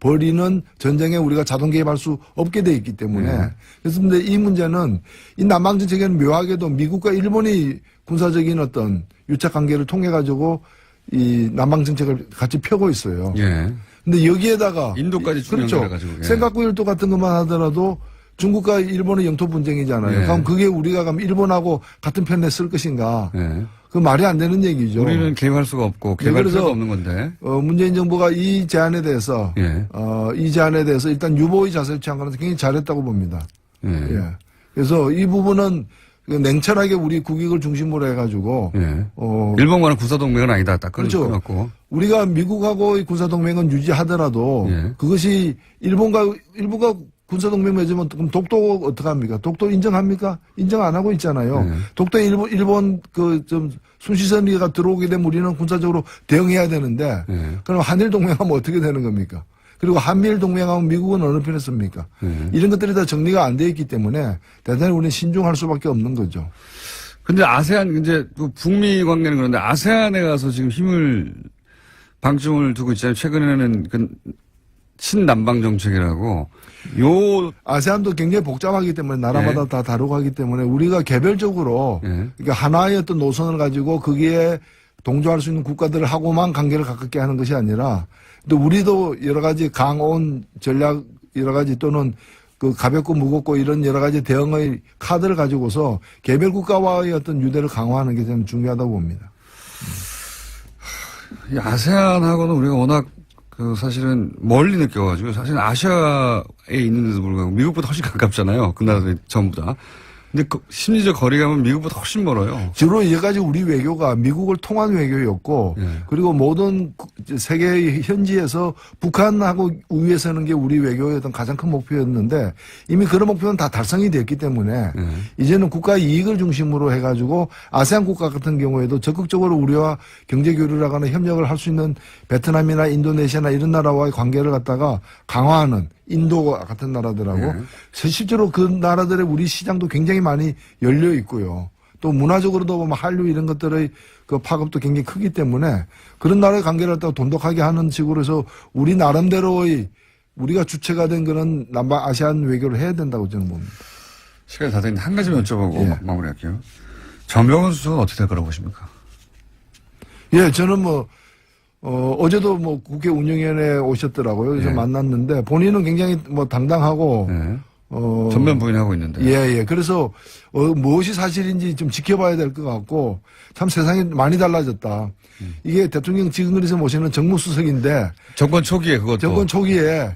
Speaker 2: 벌이는 전쟁에 우리가 자동 개입할 수 없게 돼 있기 때문에 그래서 근데 이 문제는 이 남방정책에는 묘하게도 미국과 일본이 군사적인 어떤 유착 관계를 통해 가지고 이 남방정책을 같이 펴고 있어요. 근데 여기에다가
Speaker 1: 인도까지
Speaker 2: 그렇죠.
Speaker 1: 연결해가지고
Speaker 2: 생각구 일도 같은 것만 하더라도 중국과 일본의 영토 분쟁이잖아요. 그럼 그게 우리가 가면 일본하고 같은 편에 쓸 것인가? 그 말이 안 되는 얘기죠.
Speaker 1: 우리는 개입할 수가 없고 개입할 필요도 없는 건데.
Speaker 2: 문재인 정부가 이 제안에 대해서 일단 유보의 자세를 취한 거는 굉장히 잘했다고 봅니다. 그래서 이 부분은 냉철하게 우리 국익을 중심으로 해가지고
Speaker 1: 일본과는 군사동맹은 아니다. 딱
Speaker 2: 그렇죠.
Speaker 1: 끊었고.
Speaker 2: 우리가 미국하고의 군사동맹은 유지하더라도 그것이 일본과 군사동맹 맺으면 그럼 독도 어떡합니까? 독도 인정합니까? 인정 안 하고 있잖아요. 독도 일본 좀 순시선리가 들어오게 되면 우리는 군사적으로 대응해야 되는데 그럼 한일 동맹하면 어떻게 되는 겁니까? 그리고 한미일 동맹하면 미국은 어느 편에 씁니까? 이런 것들이 다 정리가 안 돼 있기 때문에 대단히 우리는 신중할 수밖에 없는 거죠.
Speaker 1: 근데 아세안 이제 북미 관계는 그런데 아세안에 가서 지금 방점을 두고 있잖아요. 최근에는 친남방 정책이라고
Speaker 2: 아세안도 굉장히 복잡하기 때문에 나라마다 다 다르고 하기 때문에 우리가 개별적으로 그러니까 하나의 어떤 노선을 가지고 거기에 동조할 수 있는 국가들을 하고만 관계를 가깝게 하는 것이 아니라 또 우리도 여러 가지 강온 전략 여러 가지 또는 그 가볍고 무겁고 이런 여러 가지 대응의 카드를 가지고서 개별 국가와의 어떤 유대를 강화하는 게 좀 중요하다고 봅니다.
Speaker 1: 이 아세안하고는 우리가 워낙 사실은 멀리 느껴가지고 사실 아시아에 있는데도 불구하고 미국보다 훨씬 가깝잖아요. 그 나라들 전부 다. 근데 심리적 거리감은 미국보다 훨씬 멀어요.
Speaker 2: 주로 이제까지 우리 외교가 미국을 통한 외교였고 그리고 모든 세계 현지에서 북한하고 우위에 서는 게 우리 외교의 어떤 가장 큰 목표였는데 이미 그런 목표는 다 달성이 됐기 때문에 이제는 국가 이익을 중심으로 해가지고 아세안 국가 같은 경우에도 적극적으로 우리와 경제 교류를 하거나 협력을 할 수 있는 베트남이나 인도네시아나 이런 나라와의 관계를 갖다가 강화하는 인도 같은 나라들하고 실제로 그 나라들의 우리 시장도 굉장히 많이 열려 있고요. 또 문화적으로도 보면 한류 이런 것들의 그 파급도 굉장히 크기 때문에 그런 나라의 관계를 갖다가 돈독하게 하는 식으로 해서 우리 나름대로의 우리가 주체가 된 그런 남북 아시안 외교를 해야 된다고 저는 봅니다.
Speaker 1: 시간이 다 됐는데 한 가지만 여쭤보고 마무리할게요. 전병헌 수석은 어떻게 될 거라고 보십니까?
Speaker 2: 예, 저는 어제도 국회 운영위원회에 오셨더라고요. 그래서 만났는데 본인은 굉장히 당당하고
Speaker 1: 전면 부인하고 있는데.
Speaker 2: 예. 그래서 무엇이 사실인지 좀 지켜봐야 될 것 같고 참 세상이 많이 달라졌다. 이게 대통령 지금그래서 모시는 정무수석인데
Speaker 1: 정권 초기에 그것도.
Speaker 2: 정권 초기에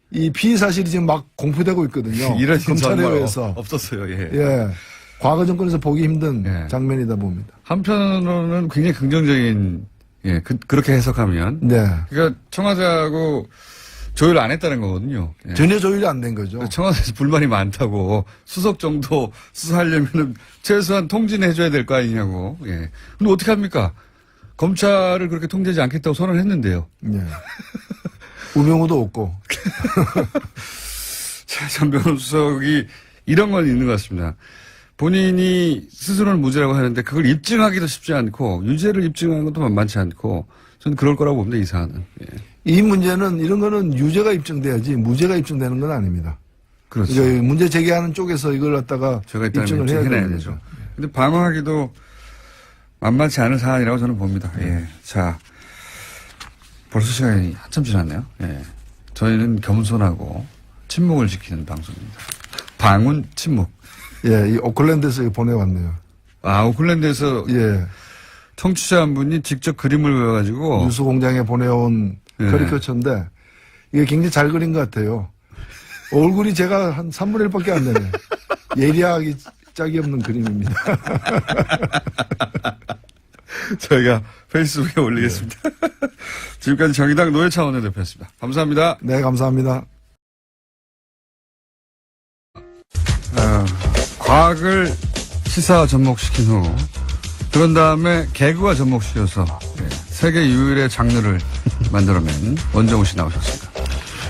Speaker 2: 이 피의 사실이 지금 막 공표되고 있거든요.
Speaker 1: 이런
Speaker 2: 검찰에 의해서
Speaker 1: 없었어요.
Speaker 2: 예. 과거 정권에서 보기 힘든 장면이다 봅니다.
Speaker 1: 한편으로는 굉장히 긍정적인 그렇게 해석하면.
Speaker 2: 네.
Speaker 1: 그러니까 청와대하고 조율을 안 했다는 거거든요.
Speaker 2: 전혀 조율이 안 된 거죠.
Speaker 1: 청와대에서 불만이 많다고 수석 정도 수사하려면 최소한 통지는 해줘야 될 거 아니냐고. 근데 어떻게 합니까? 검찰을 그렇게 통제하지 않겠다고 선언했는데요.
Speaker 2: 네. 우병우도 없고.
Speaker 1: 전병헌 수석이 이런 건 있는 것 같습니다. 본인이 스스로는 무죄라고 하는데 그걸 입증하기도 쉽지 않고 유죄를 입증하는 것도 만만치 않고 저는 그럴 거라고 봅니다. 이 사안은.
Speaker 2: 이 문제는 이런 거는 유죄가 입증돼야지 무죄가 입증되는 건 아닙니다.
Speaker 1: 그렇죠.
Speaker 2: 그러니까 문제 제기하는 쪽에서 이걸 갖다가
Speaker 1: 제가
Speaker 2: 입증을 해야 되는
Speaker 1: 되죠. 근데 방어하기도 만만치 않은 사안이라고 저는 봅니다. 자, 벌써 시간이 한참 지났네요. 저희는 겸손하고 침묵을 지키는 방송입니다. 방운 침묵.
Speaker 2: 이 오클랜드에서 보내왔네요.
Speaker 1: 아, 오클랜드에서 청취자 한 분이 직접 그림을 그려가지고
Speaker 2: 뉴스 공장에 보내온 커리커처인데 이게 굉장히 잘 그린 것 같아요. 얼굴이 제가 한 3분의 1밖에 안 되네요. 예리하기 짝이 없는 그림입니다.
Speaker 1: 저희가 페이스북에 올리겠습니다. 지금까지 정의당 노회찬 원내대표였습니다. 감사합니다.
Speaker 2: 네, 감사합니다.
Speaker 1: 과학을 시사 접목시킨 후 그런 다음에 개그와 접목시켜서 세계 유일의 장르를 만들어낸 원정우 씨 나오셨습니다.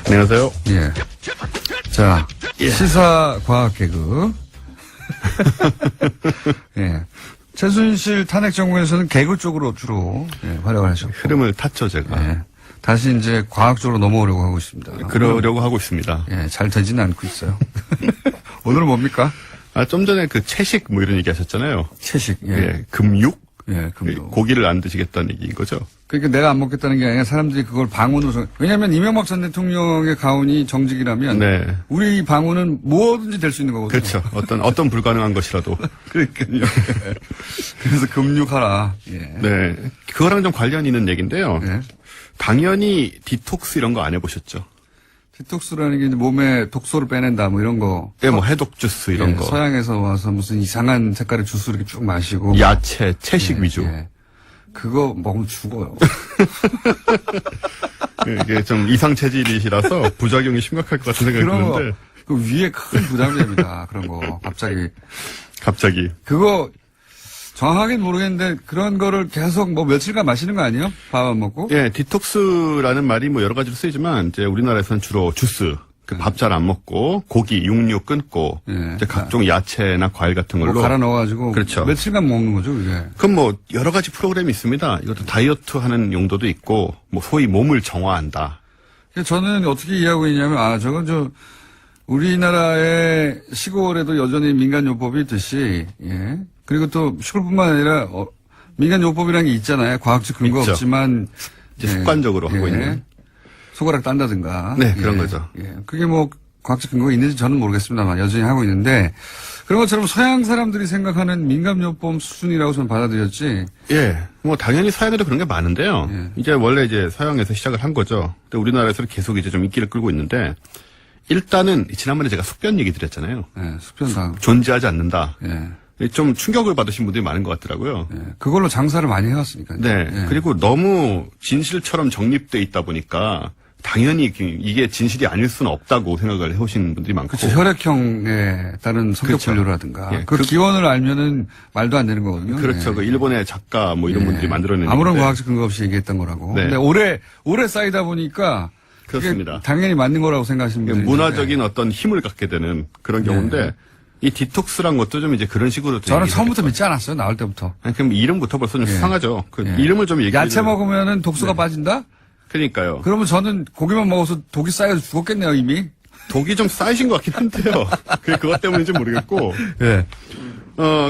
Speaker 3: 안녕하세요.
Speaker 1: 자, 시사 과학 개그. 최순실 탄핵 정부에서는 개그 쪽으로 주로 활약을 하셨고
Speaker 3: 흐름을 탔죠, 제가.
Speaker 1: 다시 이제 과학 쪽으로 넘어오려고 하고 있습니다.
Speaker 3: 그러려고 하고 있습니다.
Speaker 1: 잘 되지는 않고 있어요. 오늘은 뭡니까?
Speaker 3: 좀 전에 그 채식 이런 얘기 하셨잖아요.
Speaker 1: 채식.
Speaker 3: 금육?
Speaker 1: 금육.
Speaker 3: 고기를 안 드시겠다는 얘기인 거죠.
Speaker 1: 그러니까 내가 안 먹겠다는 게 아니라 사람들이 그걸 방언으로. 왜냐하면 이명박 전 대통령의 가훈이 정직이라면 우리 방언은 뭐든지 될 수 있는 거거든요.
Speaker 3: 그렇죠. 어떤 불가능한 것이라도.
Speaker 1: 그러니까요. 그래서 금육하라.
Speaker 3: 네. 그거랑 좀 관련 있는 얘기인데요. 당연히 디톡스 이런 거 안 해보셨죠?
Speaker 1: 디톡스라는 게 이제 몸에 독소를 빼낸다 이런 거.
Speaker 3: 해독 주스 이런 거.
Speaker 1: 서양에서 와서 무슨 이상한 색깔의 주스 이렇게 쭉 마시고.
Speaker 3: 야채, 채식 위주.
Speaker 1: 그거 먹으면 죽어요.
Speaker 3: 이게 좀 이상 체질이시라서 부작용이 심각할 것 같은 생각이 드는데.
Speaker 1: 그 위에 큰 부담이 됩니다. 그런 거. 갑자기. 그거 정확하게는 모르겠는데 그런 거를 계속 며칠간 마시는 거 아니에요? 밥 안 먹고?
Speaker 3: 디톡스라는 말이 여러 가지로 쓰이지만 이제 우리나라에서는 주로 주스. 밥 잘 안 먹고 고기, 육류 끊고 이제 각종 야채나 과일 같은 걸로
Speaker 1: 갈아 넣어가지고
Speaker 3: 그렇죠.
Speaker 1: 며칠간 먹는 거죠, 그게.
Speaker 3: 그럼 여러 가지 프로그램이 있습니다. 이것도 다이어트 하는 용도도 있고 소위 몸을 정화한다.
Speaker 1: 저는 어떻게 이해하고 있냐면 저건 우리나라의 시골에도 여전히 민간요법이 있듯이 그리고 또 시골뿐만 아니라 민간요법이라는 게 있잖아요. 과학적 근거
Speaker 3: 있죠.
Speaker 1: 없지만
Speaker 3: 이제 습관적으로 하고 있는.
Speaker 1: 손가락 딴다든가.
Speaker 3: 네, 그런 거죠.
Speaker 1: 그게 과학적 근거가 있는지 저는 모르겠습니다만 여전히 하고 있는데 그런 것처럼 서양 사람들이 생각하는 민간요법 수준이라고 저는 받아들였지.
Speaker 3: 당연히 서양에도 그런 게 많은데요. 이제 원래 서양에서 시작을 한 거죠. 근데 우리나라에서는 계속 이제 좀 인기를 끌고 있는데 일단은 지난번에 제가 숙변 얘기 드렸잖아요.
Speaker 1: 숙변당.
Speaker 3: 존재하지 않는다. 좀 충격을 받으신 분들이 많은 것 같더라고요.
Speaker 1: 예. 그걸로 장사를 많이 해왔으니까요.
Speaker 3: 네.
Speaker 1: 예.
Speaker 3: 그리고 너무 진실처럼 정립돼 있다 보니까 당연히 이게 진실이 아닐 수는 없다고 생각을 해오시는 분들이 많고.
Speaker 1: 그렇죠. 혈액형에 따른 성격
Speaker 3: 그렇죠.
Speaker 1: 분류라든가.
Speaker 3: 예.
Speaker 1: 그 기원을 알면은 말도 안 되는 거거든요.
Speaker 3: 그렇죠.
Speaker 1: 예.
Speaker 3: 그 일본의 작가 뭐 이런 분들이 만들어낸
Speaker 1: 아무런
Speaker 3: 얘기인데.
Speaker 1: 과학적 근거 없이 얘기했던 거라고.
Speaker 3: 네.
Speaker 1: 근데 오래 쌓이다 보니까 그게
Speaker 3: 그렇습니다.
Speaker 1: 당연히 맞는 거라고 생각하시는 분들이
Speaker 3: 문화적인
Speaker 1: 있는데
Speaker 3: 어떤 힘을 갖게 되는 그런 경우인데 이 디톡스란 것도 좀 이제 그런 식으로
Speaker 1: 저는
Speaker 3: 얘기를
Speaker 1: 처음부터
Speaker 3: 해요.
Speaker 1: 믿지 않았어요. 나올 때부터.
Speaker 3: 아니, 그럼 이름부터 벌써 좀 수상하죠. 그
Speaker 1: 예.
Speaker 3: 이름을 좀 얘기해
Speaker 1: 야채
Speaker 3: 주세요.
Speaker 1: 먹으면은 독소가 빠진다?
Speaker 3: 그러니까요.
Speaker 1: 그러면 저는 고기만 먹어서 독이 쌓여서 죽었겠네요, 이미.
Speaker 3: 독이 좀 쌓이신 것 같긴 한데요. 그것 때문인지 모르겠고.
Speaker 1: 예.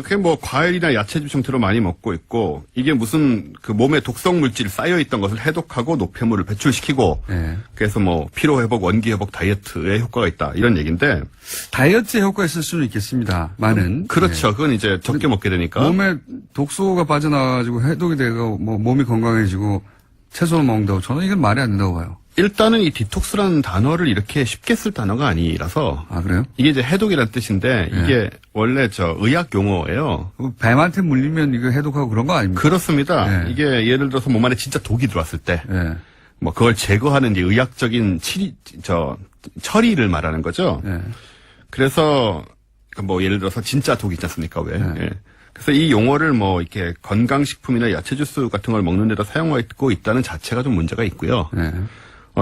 Speaker 3: 그게 뭐 과일이나 야채즙 형태로 많이 먹고 있고 이게 무슨 그 몸에 독성 물질 쌓여 있던 것을 해독하고 노폐물을 배출시키고
Speaker 1: 예.
Speaker 3: 그래서 뭐 피로 회복, 원기 회복, 다이어트에 효과가 있다 이런 얘기인데
Speaker 1: 다이어트에 효과가 있을 수는 있겠습니다. 많은.
Speaker 3: 그렇죠. 그건 이제 적게 먹게 되니까.
Speaker 1: 몸에 독소가 빠져나가지고 해독이 되고 뭐 몸이 건강해지고 채소를 먹는다고 저는 이건 말이 안 된다고 봐요.
Speaker 3: 일단은 이 디톡스라는 단어를 이렇게 쉽게 쓸 단어가 아니라서
Speaker 1: 아, 그래요?
Speaker 3: 이게 이제 해독이라는 뜻인데 이게 원래 저 의학 용어예요.
Speaker 1: 뱀한테 물리면 이거 해독하고 그런 거 아닙니까?
Speaker 3: 그렇습니다.
Speaker 1: 네.
Speaker 3: 이게 예를 들어서 몸 안에 진짜 독이 들어왔을 때
Speaker 1: 예.
Speaker 3: 뭐 그걸 제거하는 이제 의학적인 처리를 말하는 거죠.
Speaker 1: 예.
Speaker 3: 그래서 뭐 예를 들어서 진짜 독 있지 않습니까? 왜? 예. 그래서 이 용어를 뭐 이렇게 건강식품이나 야채 주스 같은 걸 먹는 데다 사용하고 있다는 자체가 좀 문제가 있고요.
Speaker 1: 예.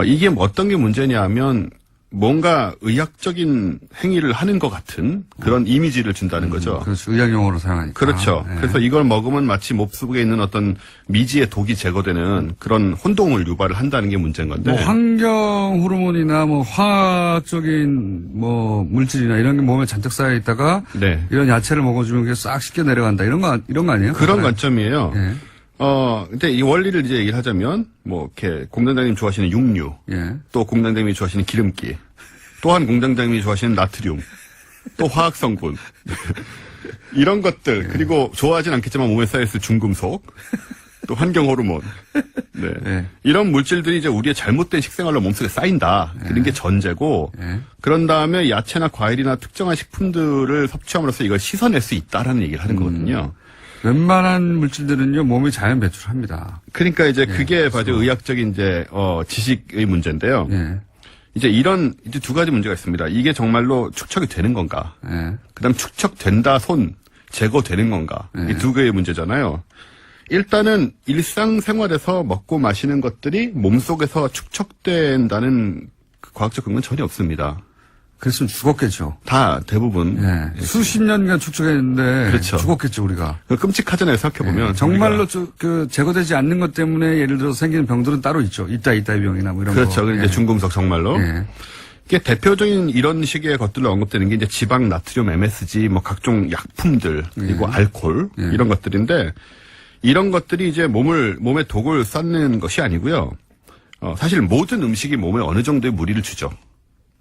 Speaker 3: 이게 뭐 어떤 게 문제냐면 뭔가 의학적인 행위를 하는 것 같은 그런 이미지를 준다는 거죠.
Speaker 1: 그렇죠. 의학 용어로 사용하니까.
Speaker 3: 그렇죠.
Speaker 1: 예.
Speaker 3: 그래서 이걸 먹으면 마치 몹속에 있는 어떤 미지의 독이 제거되는 그런 혼동을 유발을 한다는 게 문제인 건데.
Speaker 1: 뭐 환경 호르몬이나 뭐 화학적인 뭐 물질이나 이런 게 몸에 잔뜩 쌓여 있다가
Speaker 3: 네.
Speaker 1: 이런 야채를 먹어주면 그게 싹 씻겨 내려간다. 이런 거 아니에요?
Speaker 3: 그런 관점이에요.
Speaker 1: 예.
Speaker 3: 근데 이 원리를 이제 얘기를 하자면, 뭐, 이렇게, 공장장님 좋아하시는 육류,
Speaker 1: 예.
Speaker 3: 또 공장장님이 좋아하시는 기름기, 또한 공장장님이 좋아하시는 나트륨, 또 화학성분, 이런 것들, 그리고 좋아하진 않겠지만 몸에 쌓여있을 중금속, 또 환경호르몬, 네.
Speaker 1: 예.
Speaker 3: 이런 물질들이 이제 우리의 잘못된 식생활로 몸속에 쌓인다. 그런 게 전제고,
Speaker 1: 예.
Speaker 3: 그런 다음에 야채나 과일이나 특정한 식품들을 섭취함으로써 이걸 씻어낼 수 있다라는 얘기를 하는 거거든요.
Speaker 1: 웬만한 물질들은요, 몸이 자연 배출합니다.
Speaker 3: 그러니까 이제 그게 바로 의학적인 이제 지식의 문제인데요.
Speaker 1: 예.
Speaker 3: 이제 이제 두 가지 문제가 있습니다. 이게 정말로 축적이 되는 건가?
Speaker 1: 예.
Speaker 3: 그다음 축적된다 손 제거되는 건가? 이 두 개의 문제잖아요. 일단은 일상생활에서 먹고 마시는 것들이 몸속에서 축적된다는 그 과학적 근거는 전혀 없습니다.
Speaker 1: 그랬으면 죽었겠죠.
Speaker 3: 다 대부분
Speaker 1: 예. 수십 년간 축적했는데.
Speaker 3: 그렇죠.
Speaker 1: 죽었겠죠, 우리가.
Speaker 3: 끔찍하잖아요. 생각해보면.
Speaker 1: 정말로 제거되지 않는 것 때문에 예를 들어서 생기는 병들은 따로 있죠. 이따이 병이나 뭐 이런
Speaker 3: 그렇죠.
Speaker 1: 거.
Speaker 3: 이제 중금속 정말로.
Speaker 1: 예.
Speaker 3: 이게 대표적인 이런 식의 것들로 언급되는 게 이제 지방, 나트륨, MSG, 뭐 각종 약품들, 그리고 알코올, 이런 것들인데, 이런 것들이 이제 몸에 독을 쌓는 것이 아니고요. 사실 모든 음식이 몸에 어느 정도의 무리를 주죠.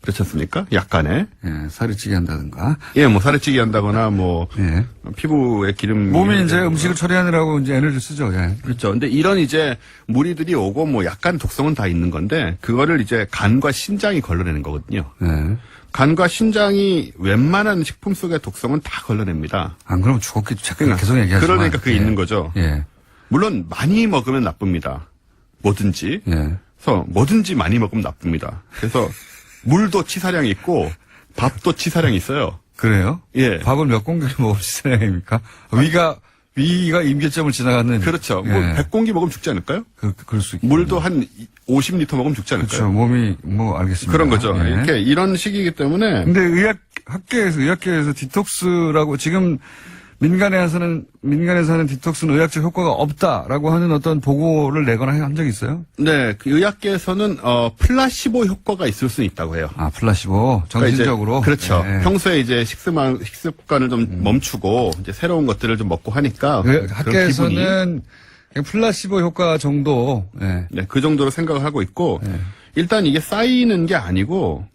Speaker 3: 그렇지 않습니까? 약간의.
Speaker 1: 예, 살이 찌게 한다든가.
Speaker 3: 예, 뭐 살을 찌게 한다거나 뭐,
Speaker 1: 예.
Speaker 3: 피부에 기름.
Speaker 1: 몸이 이제 음식을 처리하느라고 이제 에너지를 쓰죠. 예.
Speaker 3: 그렇죠. 근데 이런 이제 무리들이 오고 뭐 약간 독성은 다 있는 건데, 그거를 이제 간과 신장이 걸러내는 거거든요.
Speaker 1: 예.
Speaker 3: 간과 신장이 웬만한 식품 속의 독성은 다 걸러냅니다.
Speaker 1: 안 그러면 죽었겠죠. 잠깐 계속 얘기하지만.
Speaker 3: 그러니까 그게
Speaker 1: 예.
Speaker 3: 있는 거죠.
Speaker 1: 예.
Speaker 3: 물론 많이 먹으면 나쁩니다. 뭐든지.
Speaker 1: 예.
Speaker 3: 그래서 뭐든지 많이 먹으면 나쁩니다. 그래서 물도 치사량이 있고 밥도 치사량이 있어요.
Speaker 1: 그래요?
Speaker 3: 예.
Speaker 1: 밥을 몇 공기를 먹으면 시사량입니까? 위가 임계점을 지나가는.
Speaker 3: 그렇죠.
Speaker 1: 예.
Speaker 3: 뭐 100공기 먹으면 죽지 않을까요?
Speaker 1: 그럴 수 있고.
Speaker 3: 물도 한 50리터 먹으면 죽지
Speaker 1: 그렇죠.
Speaker 3: 않을까요?
Speaker 1: 몸이, 알겠습니다.
Speaker 3: 그런 거죠.
Speaker 1: 예.
Speaker 3: 이렇게 이런 식이기 때문에
Speaker 1: 근데 의학계에서 디톡스라고 지금 민간에서 하는 디톡스는 의학적 효과가 없다라고 하는 어떤 보고를 내거나 한 적이 있어요?
Speaker 3: 네, 그 의학계에서는 플라시보 효과가 있을 수 있다고 해요.
Speaker 1: 아, 플라시보. 정신적으로.
Speaker 3: 그러니까 이제, 그렇죠.
Speaker 1: 예.
Speaker 3: 평소에 이제 식습관을 좀 멈추고 이제 새로운 것들을 좀 먹고 하니까 그런 기분이
Speaker 1: 학계에서는 그냥 플라시보 효과 정도. 예.
Speaker 3: 네, 그 정도로 생각을 하고 있고 일단 이게 쌓이는 게 아니고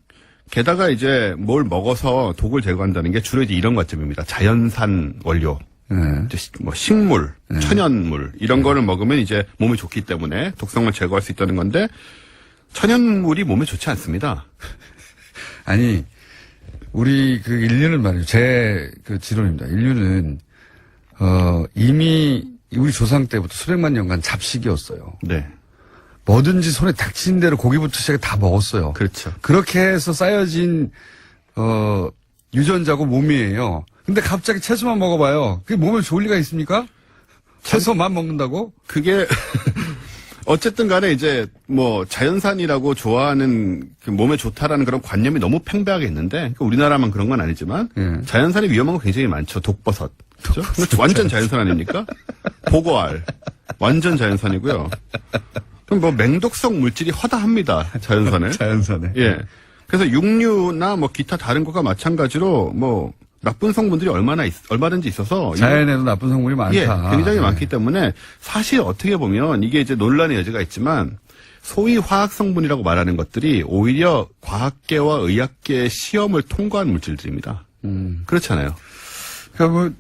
Speaker 3: 게다가 이제 뭘 먹어서 독을 제거한다는 게 주로 이제 이런 관점입니다. 자연산 원료.
Speaker 1: 예.
Speaker 3: 이제 뭐 식물, 천연물 이런 거를 먹으면 이제 몸에 좋기 때문에 독성을 제거할 수 있다는 건데 천연물이 몸에 좋지 않습니다.
Speaker 1: 아니 우리 그 인류는 말이죠. 제 그 지론입니다. 인류는, 이미 우리 조상 때부터 수백만 년간 잡식이었어요.
Speaker 3: 네.
Speaker 1: 뭐든지 손에 닥친 대로 고기부터 시작해 다 먹었어요.
Speaker 3: 그렇죠.
Speaker 1: 그렇게 해서 쌓여진, 유전자고 몸이에요. 근데 갑자기 채소만 먹어봐요. 그게 몸에 좋을 리가 있습니까? 채소만 먹는다고?
Speaker 3: 그게 어쨌든 간에 이제 뭐 자연산이라고 좋아하는 그 몸에 좋다라는 그런 관념이 너무 팽배하게 있는데 그러니까 우리나라만 그런 건 아니지만
Speaker 1: 예.
Speaker 3: 자연산이 위험한 거 굉장히 많죠. 독버섯. 그렇죠? 완전 자연산 아닙니까? 보고알. 완전 자연산이고요. 그럼 뭐 맹독성 물질이 허다합니다. 자연산에.
Speaker 1: 자연산에.
Speaker 3: 예. 그래서 육류나 뭐 기타 다른 것과 마찬가지로 뭐 나쁜 성분들이 얼마든지 있어서
Speaker 1: 자연에도 나쁜 성분이 많다.
Speaker 3: 예, 굉장히
Speaker 1: 네.
Speaker 3: 많기 때문에 사실 어떻게 보면 이게 이제 논란의 여지가 있지만 소위 화학 성분이라고 말하는 것들이 오히려 과학계와 의학계의 시험을 통과한 물질들입니다. 그렇잖아요.
Speaker 1: 그러니까 뭐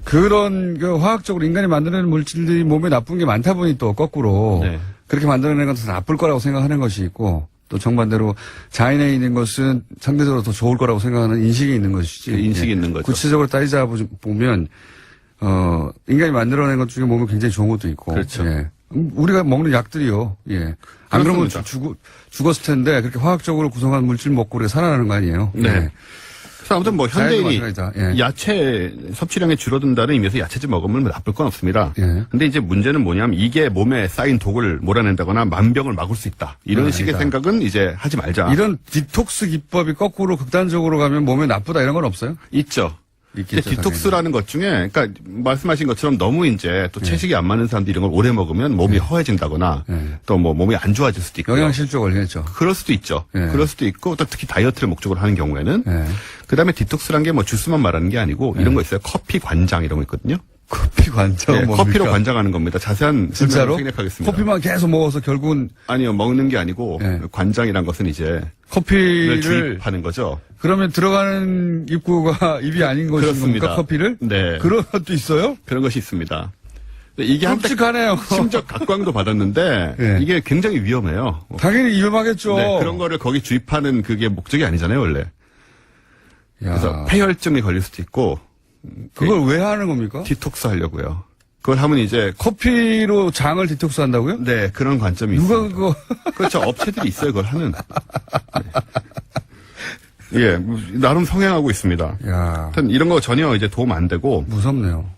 Speaker 1: 그런 그 화학적으로 인간이 만들어내는 물질들이 몸에 나쁜 게 많다 보니 또 거꾸로
Speaker 3: 네.
Speaker 1: 그렇게 만들어내는 건 더 나쁠 거라고 생각하는 것이 있고 또 정반대로 자연에 있는 것은 상대적으로 더 좋을 거라고 생각하는 인식이 있는 것이지.
Speaker 3: 인식이
Speaker 1: 예.
Speaker 3: 있는 거죠.
Speaker 1: 구체적으로 따지자 보면 인간이 만들어낸 것 중에 몸에 굉장히 좋은 것도 있고.
Speaker 3: 그렇죠.
Speaker 1: 예. 우리가 먹는 약들이요. 예. 안 그러면
Speaker 3: 그렇습니다.
Speaker 1: 죽었을 텐데 그렇게 화학적으로 구성한 물질 먹고 우리가 살아나는 거 아니에요.
Speaker 3: 네.
Speaker 1: 예.
Speaker 3: 그래서 아무튼 뭐 현대인이
Speaker 1: 마찬가지다. 예.
Speaker 3: 야채 섭취량이 줄어든다는 의미에서 야채즙 먹으면 나쁠 건 없습니다.
Speaker 1: 예.
Speaker 3: 근데 이제 문제는 뭐냐면 이게 몸에 쌓인 독을 몰아낸다거나 만병을 막을 수 있다. 이런 식의
Speaker 1: 아니다.
Speaker 3: 생각은 이제 하지 말자.
Speaker 1: 이런 디톡스 기법이 거꾸로 극단적으로 가면 몸에 나쁘다 이런 건 없어요?
Speaker 3: 있죠.
Speaker 1: 있겠죠,
Speaker 3: 이제 디톡스라는 것 중에, 그러니까 말씀하신 것처럼 너무 이제 또 채식이 안 맞는 사람들이 이런 걸 오래 먹으면 몸이 허해진다거나 또 뭐 몸이 안 좋아질 수도 있고.
Speaker 1: 영양실조 걸리겠죠.
Speaker 3: 그럴 수도 있죠.
Speaker 1: 예.
Speaker 3: 그럴 수도 있고 또 특히 다이어트를 목적으로 하는 경우에는.
Speaker 1: 예.
Speaker 3: 그다음에 디톡스란 게 뭐 주스만 말하는 게 아니고 이런 거 있어요. 커피 관장 이런 거 있거든요.
Speaker 1: 커피 관장은
Speaker 3: 예,
Speaker 1: 뭡니까?
Speaker 3: 커피로 관장하는 겁니다. 자세한
Speaker 1: 진짜로?
Speaker 3: 설명을 생략하겠습니다.
Speaker 1: 커피만 계속 먹어서 결국은
Speaker 3: 아니요, 먹는 게 아니고
Speaker 1: 예.
Speaker 3: 관장이란 것은 이제
Speaker 1: 커피를
Speaker 3: 주입하는 거죠.
Speaker 1: 그러면 들어가는 입구가 입이 아닌 것입니까?
Speaker 3: 그렇습니다.
Speaker 1: 커피를?
Speaker 3: 네.
Speaker 1: 그런 것도 있어요?
Speaker 3: 그런 것이 있습니다. 이게 한때
Speaker 1: 끔찍하네요.
Speaker 3: 심지어 각광도 받았는데
Speaker 1: 예.
Speaker 3: 이게 굉장히 위험해요.
Speaker 1: 당연히 위험하겠죠.
Speaker 3: 네, 그런 거를 거기 주입하는 그게 목적이 아니잖아요, 원래.
Speaker 1: 야,
Speaker 3: 그래서 폐혈증에 걸릴 수도 있고
Speaker 1: 그걸 왜 하는 겁니까?
Speaker 3: 디톡스 하려고요. 그걸 하면 이제
Speaker 1: 커피로 장을 디톡스 한다고요?
Speaker 3: 네, 그런 관점이
Speaker 1: 누가
Speaker 3: 있어요.
Speaker 1: 그거
Speaker 3: 그렇죠. 업체들이 있어요, 그걸 하는. 네. 예, 나름 성행하고 있습니다.
Speaker 1: 야,
Speaker 3: 하여튼 이런 거 전혀 이제 도움 안 되고
Speaker 1: 무섭네요.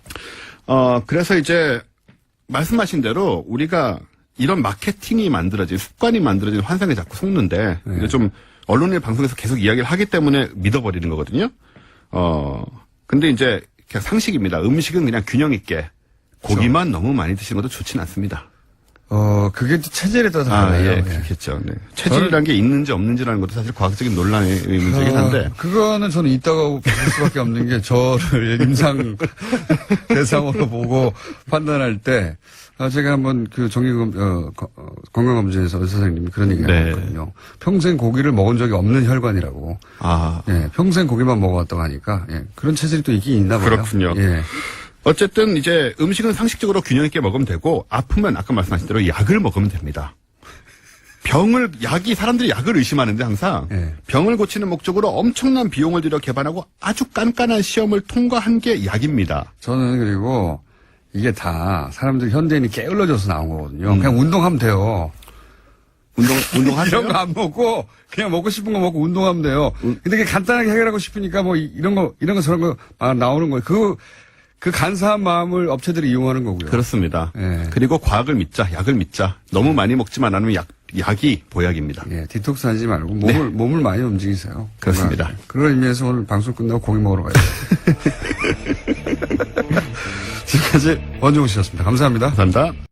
Speaker 3: 그래서 이제 말씀하신 대로 우리가 이런 마케팅이 만들어진 습관이 만들어진 환상에 자꾸 속는데 이게 좀 언론의 방송에서 계속 이야기를 하기 때문에 믿어버리는 거거든요. 근데 이제 그냥 상식입니다. 음식은 그냥 균형 있게 고기만 너무 많이 드시는 것도 좋지는 않습니다.
Speaker 1: 그게 체질에 따라서
Speaker 3: 아,
Speaker 1: 달라요.
Speaker 3: 예, 그렇겠죠. 네. 체질이라는 게 있는지 없는지라는 것도 사실 과학적인 논란의 문제긴 한데.
Speaker 1: 그거는 저는 있다고 볼 수밖에 없는 게 저를 임상 대상으로 보고 판단할 때 제가 한번 그 건강검진에서 의사 선생님이 그런 얘기
Speaker 3: 네.
Speaker 1: 하셨거든요. 평생 고기를 먹은 적이 없는 혈관이라고.
Speaker 3: 아,
Speaker 1: 예, 평생 고기만 먹어왔다고 하니까 예, 그런 체질이 또 있긴 있나 봐요.
Speaker 3: 그렇군요.
Speaker 1: 예.
Speaker 3: 어쨌든 이제 음식은 상식적으로 균형 있게 먹으면 되고 아프면 아까 말씀하신 대로 약을 먹으면 됩니다. 사람들이 약을 의심하는데 항상
Speaker 1: 예.
Speaker 3: 병을 고치는 목적으로 엄청난 비용을 들여 개발하고 아주 깐깐한 시험을 통과한 게 약입니다.
Speaker 1: 저는 그리고 이게 다 사람들 현대인이 게을러져서 나온 거거든요. 그냥 운동하면 돼요.
Speaker 3: 운동하세요?
Speaker 1: 이런 거 안 먹고 그냥 먹고 싶은 거 먹고 운동하면 돼요. 근데 그게 간단하게 해결하고 싶으니까 뭐 이런 거 저런 거 나오는 거예요. 그 간사한 마음을 업체들이 이용하는 거고요.
Speaker 3: 그렇습니다.
Speaker 1: 예.
Speaker 3: 그리고 과학을 믿자, 약을 믿자. 너무 많이 먹지만 않으면 약이 보약입니다.
Speaker 1: 예, 디톡스 하지 말고 몸을 많이 움직이세요.
Speaker 3: 그렇습니다.
Speaker 1: 그런 의미에서 오늘 방송 끝나고 고기 먹으러 가야죠. 지금까지 원종우 씨였습니다. 감사합니다.
Speaker 3: 감사합니다.